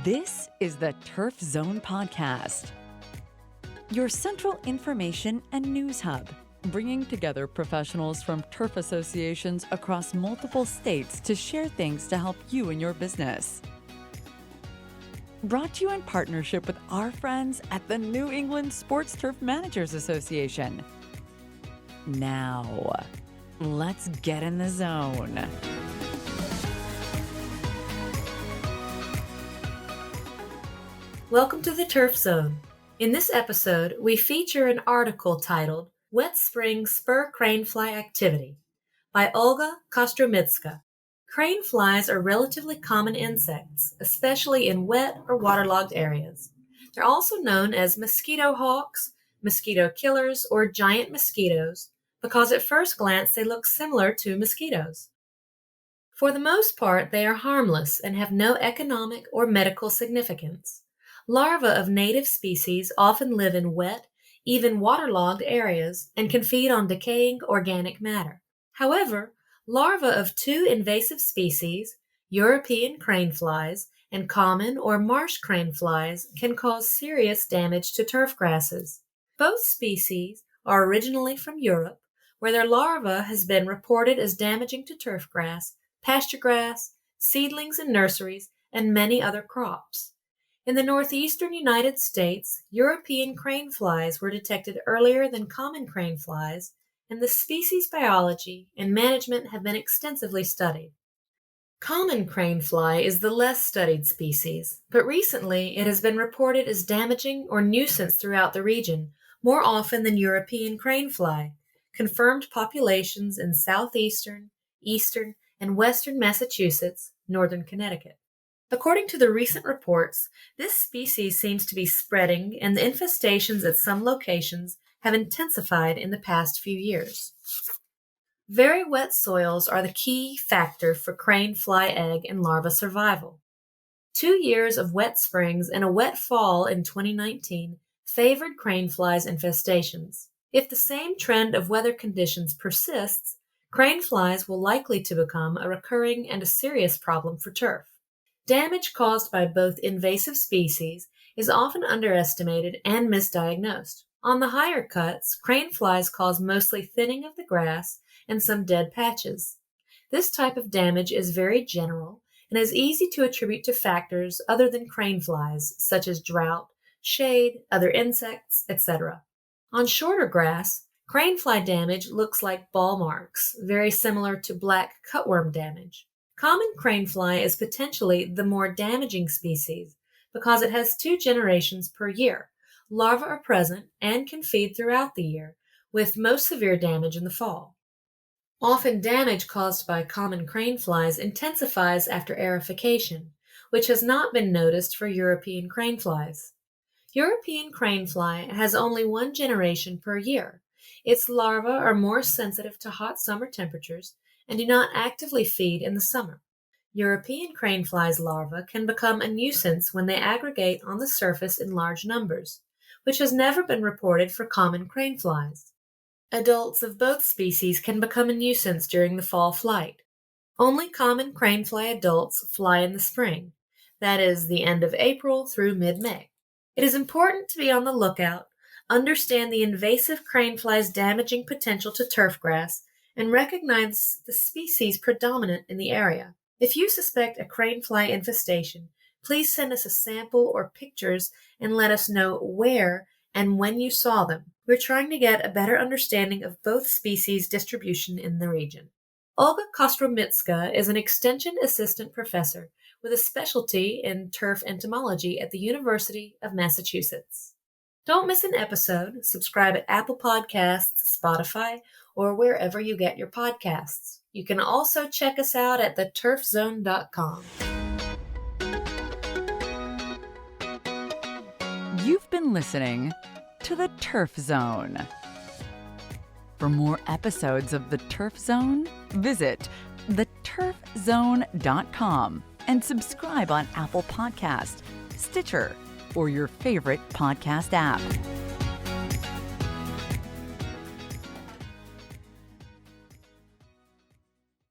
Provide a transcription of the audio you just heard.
This is the Turf Zone Podcast, your central information and news hub, bringing together professionals from turf associations across multiple states to share things to help you in your business. Brought to you in partnership with our friends at the New England Sports Turf Managers Association. Now, let's get in the zone. Welcome to the Turf Zone. In this episode, we feature an article titled Wet Spring Spur Crane Fly Activity by Olga Kostromytska. Crane flies are relatively common insects, especially in wet or waterlogged areas. They're also known as mosquito hawks, mosquito killers, or giant mosquitoes because at first glance they look similar to mosquitoes. For the most part, they are harmless and have no economic or medical significance. Larvae of native species often live in wet, even waterlogged areas and can feed on decaying organic matter. However, larvae of two invasive species, European crane flies and common or marsh crane flies, can cause serious damage to turf grasses. Both species are originally from Europe, where their larva has been reported as damaging to turf grass, pasture grass, seedlings in nurseries, and many other crops. In the northeastern United States, European crane flies were detected earlier than common crane flies, and the species biology and management have been extensively studied. Common crane fly is the less studied species, but recently it has been reported as damaging or nuisance throughout the region, more often than European crane fly. Confirmed populations in southeastern, eastern, and western Massachusetts, northern Connecticut. According to the recent reports, this species seems to be spreading, and the infestations at some locations have intensified in the past few years. Very wet soils are the key factor for crane fly egg and larva survival. 2 years of wet springs and a wet fall in 2019 favored crane flies infestations. If the same trend of weather conditions persists, crane flies will likely to become a recurring and a serious problem for turf. Damage caused by both invasive species is often underestimated and misdiagnosed. On the higher cuts, crane flies cause mostly thinning of the grass and some dead patches. This type of damage is very general and is easy to attribute to factors other than crane flies, such as drought, shade, other insects, etc. On shorter grass, crane fly damage looks like ball marks, very similar to black cutworm damage. Common crane fly is potentially the more damaging species because it has 2 generations per year. Larvae are present and can feed throughout the year, with most severe damage in the fall. Often damage caused by common crane flies intensifies after aerification, which has not been noticed for European crane flies. European crane fly has only 1 generation per year. Its larvae are more sensitive to hot summer temperatures and do not actively feed in the summer. European crane flies' larvae can become a nuisance when they aggregate on the surface in large numbers, which has never been reported for common crane flies. Adults of both species can become a nuisance during the fall flight. Only common crane fly adults fly in the spring, that is, the end of April through mid-May. It is important to be on the lookout, understand the invasive crane fly's damaging potential to turf grass, and recognize the species predominant in the area. If you suspect a crane fly infestation, please send us a sample or pictures and let us know where and when you saw them. We're trying to get a better understanding of both species distribution in the region. Olga Kostromytska is an extension assistant professor with a specialty in turf entomology at the University of Massachusetts. Don't miss an episode. Subscribe at Apple Podcasts, Spotify, or wherever you get your podcasts. You can also check us out at theturfzone.com. You've been listening to the Turf Zone. For more episodes of the Turf Zone, visit theturfzone.com and subscribe on Apple Podcasts, Stitcher, or your favorite podcast app.